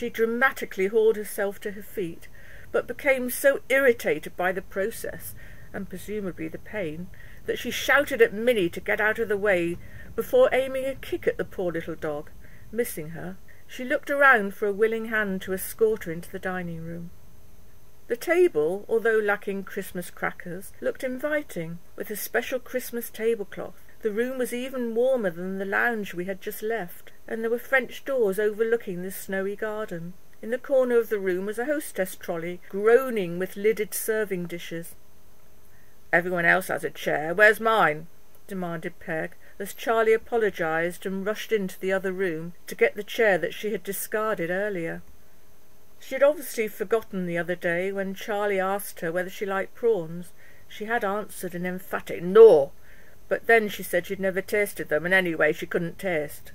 She dramatically hauled herself to her feet, but became so irritated by the process, and presumably the pain, that she shouted at Minnie to get out of the way before aiming a kick at the poor little dog. Missing her, she looked around for a willing hand to escort her into the dining room. The table, although lacking Christmas crackers, looked inviting, with a special Christmas tablecloth. The room was even warmer than the lounge we had just left, and there were French doors overlooking the snowy garden. In the corner of the room was a hostess trolley, groaning with lidded serving dishes. "Everyone else has a chair. Where's mine?" demanded Peg, as Charlie apologised and rushed into the other room to get the chair that she had discarded earlier. She had obviously forgotten the other day when Charlie asked her whether she liked prawns. She had answered an emphatic "No," but then she said she'd never tasted them, and anyway she couldn't taste.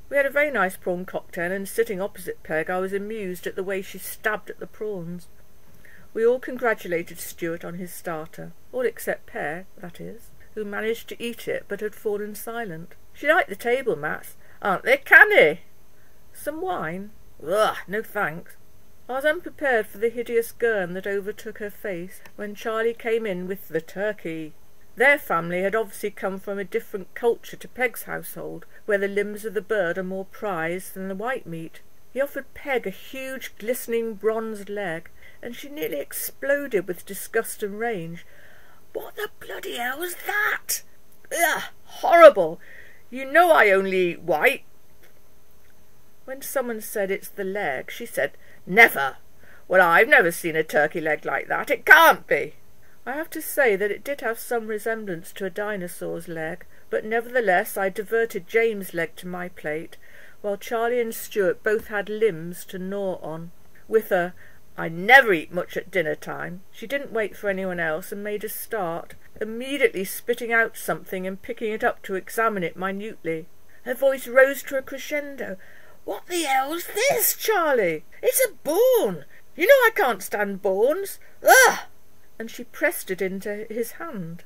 We had a very nice prawn cocktail, and sitting opposite Peg I was amused at the way she stabbed at the prawns. We all congratulated Stuart on his starter, all except Peg, that is, who managed to eat it but had fallen silent. She liked the table mats. "Aren't they canny?" "Some wine?" "Ugh, no thanks." I was unprepared for the hideous gurn that overtook her face when Charlie came in with the turkey. Their family had obviously come from a different culture to Peg's household, where the limbs of the bird are more prized than the white meat. He offered Peg a huge glistening bronzed leg, and she nearly exploded with disgust and rage. "What the bloody hell was that? Ugh, horrible! You know I only eat white." When someone said it's the leg, she said, "Never! Well, I've never seen a turkey leg like that. It can't be." I have to say that it did have some resemblance to a dinosaur's leg, but nevertheless I diverted James' leg to my plate, while Charlie and Stuart both had limbs to gnaw on. With a "I never eat much at dinner time," she didn't wait for anyone else and made a start, immediately spitting out something and picking it up to examine it minutely. Her voice rose to a crescendo. "What the hell's this, Charlie? It's a bone! You know I can't stand bones! Ugh!" And she pressed it into his hand.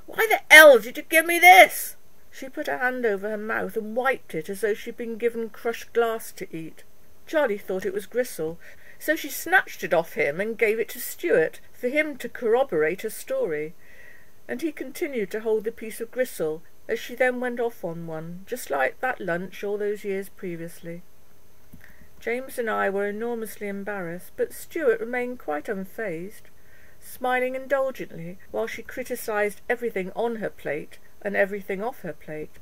"Why the hell did you give me this?" She put her hand over her mouth and wiped it as though she'd been given crushed glass to eat. Charlie thought it was gristle, so she snatched it off him and gave it to Stuart for him to corroborate her story, and he continued to hold the piece of gristle as she then went off on one, just like that lunch all those years previously. James and I were enormously embarrassed, but Stuart remained quite unfazed, smiling indulgently while she criticised everything on her plate and everything off her plate.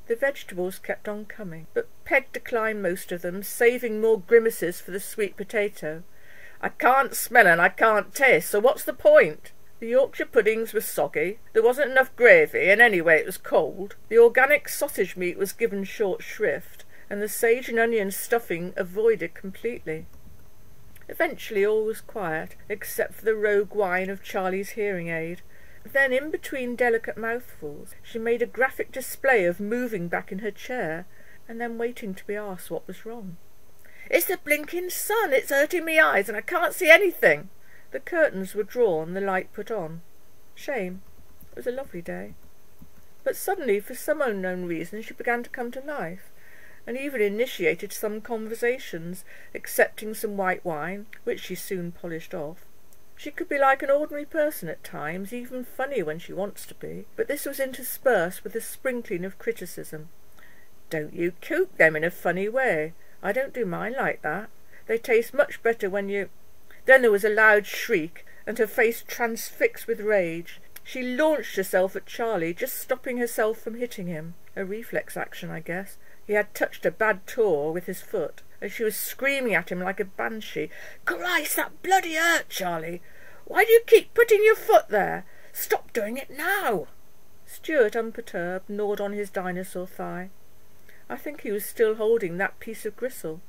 The vegetables kept on coming, but Peg declined most of them, saving more grimaces for the sweet potato. "I can't smell and I can't taste, so what's the point? The Yorkshire puddings were soggy, there wasn't enough gravy, and anyway it was cold. The organic sausage meat was given short shrift, and the sage and onion stuffing avoided completely." Eventually all was quiet, except for the rogue whine of Charlie's hearing aid. Then, in between delicate mouthfuls, she made a graphic display of moving back in her chair, and then waiting to be asked what was wrong. "It's the blinking sun! It's hurting me eyes, and I can't see anything!" The curtains were drawn, the light put on. Shame. It was a lovely day. But suddenly, for some unknown reason, she began to come to life, and even initiated some conversations, accepting some white wine, which she soon polished off. She could be like an ordinary person at times, even funny when she wants to be, but this was interspersed with a sprinkling of criticism. "Don't you cook them in a funny way? I don't do mine like that. They taste much better when you—" Then there was a loud shriek, and her face transfixed with rage. She launched herself at Charlie, just stopping herself from hitting him. A reflex action, I guess. He had touched a bad toe with his foot, and she was screaming at him like a banshee. "Christ, that bloody hurt, Charlie! Why do you keep putting your foot there? Stop doing it now!" Stuart, unperturbed, gnawed on his dinosaur thigh. I think he was still holding that piece of gristle.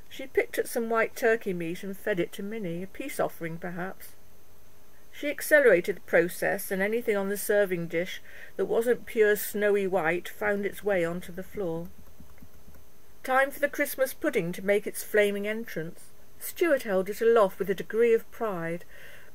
She picked at some white turkey meat and fed it to Minnie, a peace offering perhaps. She accelerated the process, and anything on the serving dish that wasn't pure snowy white found its way onto the floor. Time for the Christmas pudding to make its flaming entrance. Stuart held it aloft with a degree of pride,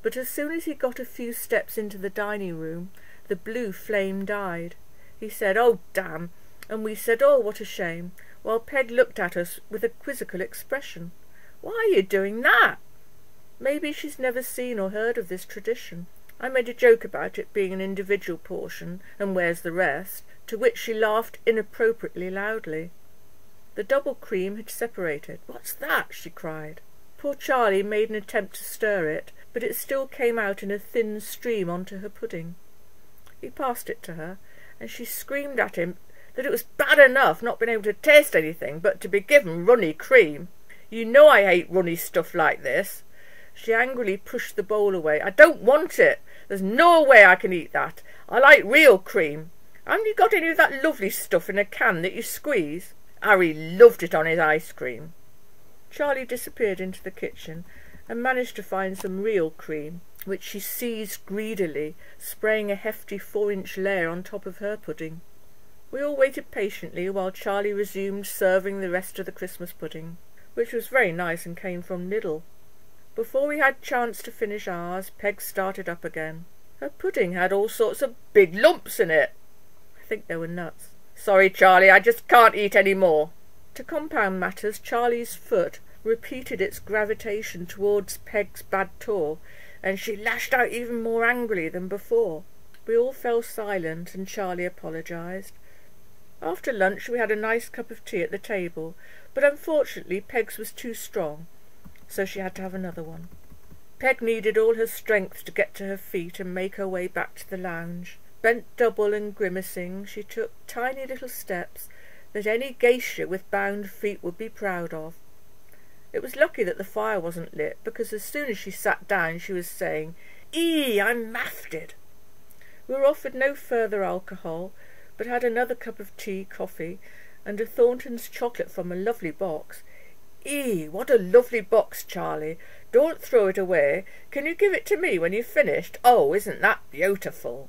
but as soon as he got a few steps into the dining room, the blue flame died. He said, "Oh, damn," and we said, "Oh, what a shame," while Peg looked at us with a quizzical expression. "Why are you doing that?" Maybe she's never seen or heard of this tradition. I made a joke about it being an individual portion, and where's the rest, to which she laughed inappropriately loudly. The double cream had separated. "What's that?" she cried. Poor Charlie made an attempt to stir it, but it still came out in a thin stream onto her pudding. He passed it to her, and she screamed at him that it was bad enough not being able to taste anything, but to be given runny cream. "You know I hate runny stuff like this." She angrily pushed the bowl away. "I don't want it. There's no way I can eat that. I like real cream. Haven't you got any of that lovely stuff in a can that you squeeze?" Harry loved it on his ice cream. Charlie disappeared into the kitchen and managed to find some real cream, which she seized greedily, spraying a hefty 4-inch layer on top of her pudding. We all waited patiently while Charlie resumed serving the rest of the Christmas pudding, which was very nice and came from Lidl. Before we had chance to finish ours, Peg started up again. Her pudding had all sorts of big lumps in it. I think they were nuts. "Sorry, Charlie, I just can't eat any more." To compound matters, Charlie's foot repeated its gravitation towards Peg's bad toe, and she lashed out even more angrily than before. We all fell silent, and Charlie apologised. After lunch we had a nice cup of tea at the table, but unfortunately Peg's was too strong, so she had to have another one. Peg needed all her strength to get to her feet and make her way back to the lounge. Bent double and grimacing, she took tiny little steps that any geisha with bound feet would be proud of. It was lucky that the fire wasn't lit, because as soon as she sat down she was saying, "Eee, I'm mafted." We were offered no further alcohol, but had another cup of tea, coffee, and a Thornton's chocolate from a lovely box. "Eee, what a lovely box, Charlie. Don't throw it away. Can you give it to me when you've finished? Oh, isn't that beautiful?"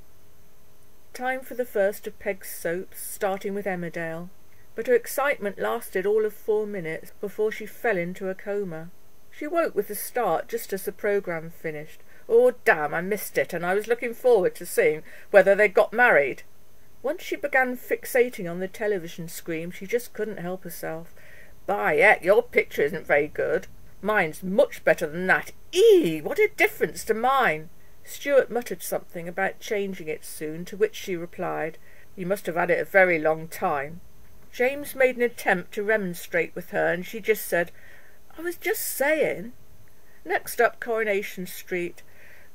Time for the first of Peg's soaps, starting with Emmerdale. But her excitement lasted all of 4 minutes before she fell into a coma. She woke with a start just as the programme finished. "Oh, damn, I missed it, and I was looking forward to seeing whether they got married." Once she began fixating on the television screen, she just couldn't help herself. "By heck, your picture isn't very good. Mine's much better than that. Eee, what a difference to mine." Stuart muttered something about changing it soon, to which she replied, "You must have had it a very long time." James made an attempt to remonstrate with her, and she just said, "I was just saying." Next up, Coronation Street.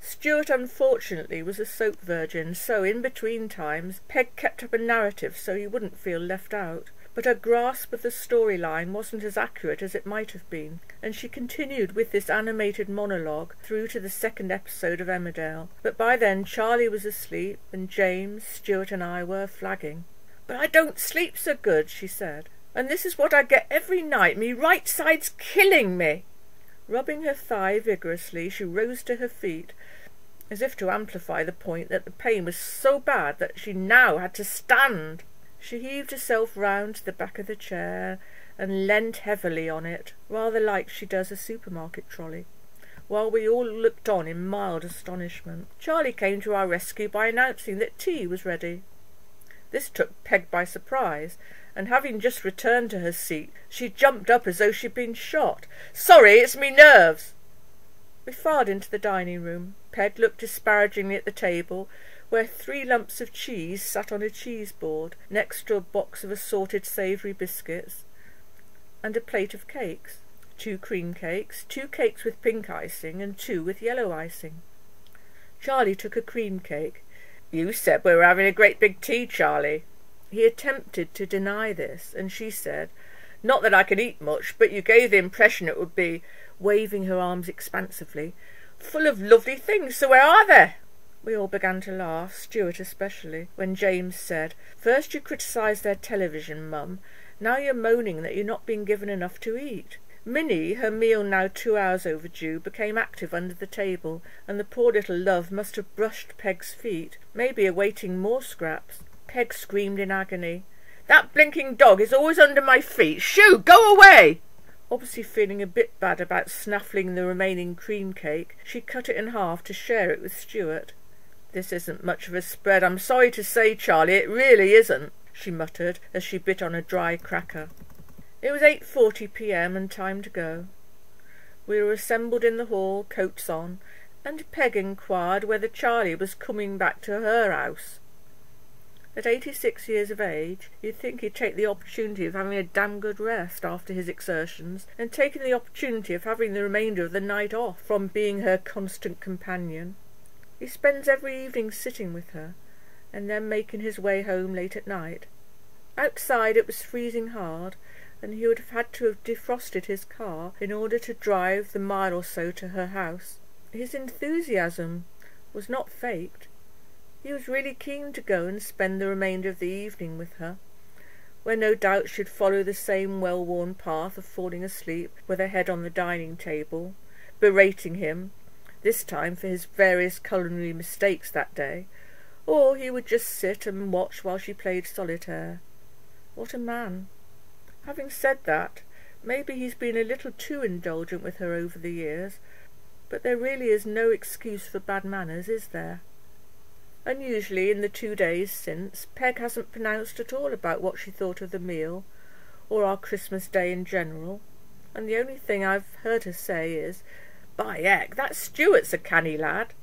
Stuart unfortunately was a soap virgin, so in between times Peg kept up a narrative so he wouldn't feel left out. But her grasp of the storyline wasn't as accurate as it might have been, and she continued with this animated monologue through to the 2nd episode of Emmerdale. But by then Charlie was asleep, and James, Stuart and I were flagging. "But I don't sleep so good," she said, "and this is what I get every night. Me right side's killing me." Rubbing her thigh vigorously, she rose to her feet, as if to amplify the point that the pain was so bad that she now had to stand. She heaved herself round to the back of the chair and leant heavily on it, rather like she does a supermarket trolley, while we all looked on in mild astonishment. Charlie came to our rescue by announcing that tea was ready. This took Peg by surprise, and having just returned to her seat, she jumped up as though she'd been shot. "Sorry, it's me nerves." We filed into the dining room. Peg looked disparagingly at the table, where 3 lumps of cheese sat on a cheese board, next to a box of assorted savoury biscuits, and a plate of cakes. 2 cream cakes, 2 cakes with pink icing, and 2 with yellow icing. Charlie took a cream cake. "You said we were having a great big tea, Charlie." He attempted to deny this, and she said, "Not that I can eat much, but you gave the impression it would be," waving her arms expansively, "full of lovely things, so where are they?" We all began to laugh, Stuart especially, when James said, "First you criticised their television, Mum. Now you're moaning that you're not being given enough to eat." Minnie, her meal now 2 hours overdue, became active under the table, and the poor little love must have brushed Peg's feet, maybe awaiting more scraps. Peg screamed in agony. "That blinking dog is always under my feet. Shoo, go away!" Obviously feeling a bit bad about snaffling the remaining cream cake, she cut it in half to share it with Stuart. "This isn't much of a spread, I'm sorry to say, Charlie, it really isn't," she muttered as she bit on a dry cracker. It was 8:40 p.m. and time to go. We were assembled in the hall, coats on, and Peg inquired whether Charlie was coming back to her house. At 86 years of age, you'd think he'd take the opportunity of having a damn good rest after his exertions, and taking the opportunity of having the remainder of the night off from being her constant companion. He spends every evening sitting with her, and then making his way home late at night. Outside it was freezing hard, and he would have had to have defrosted his car in order to drive the mile or so to her house. His enthusiasm was not faked. He was really keen to go and spend the remainder of the evening with her, where no doubt she'd follow the same well-worn path of falling asleep with her head on the dining table, berating him, this time for his various culinary mistakes that day, or he would just sit and watch while she played solitaire. What a man! Having said that, maybe he's been a little too indulgent with her over the years, but there really is no excuse for bad manners, is there? Unusually, in the 2 days since, Peg hasn't pronounced at all about what she thought of the meal, or our Christmas Day in general, and the only thing I've heard her say is, "By heck, that Stuart's a canny lad."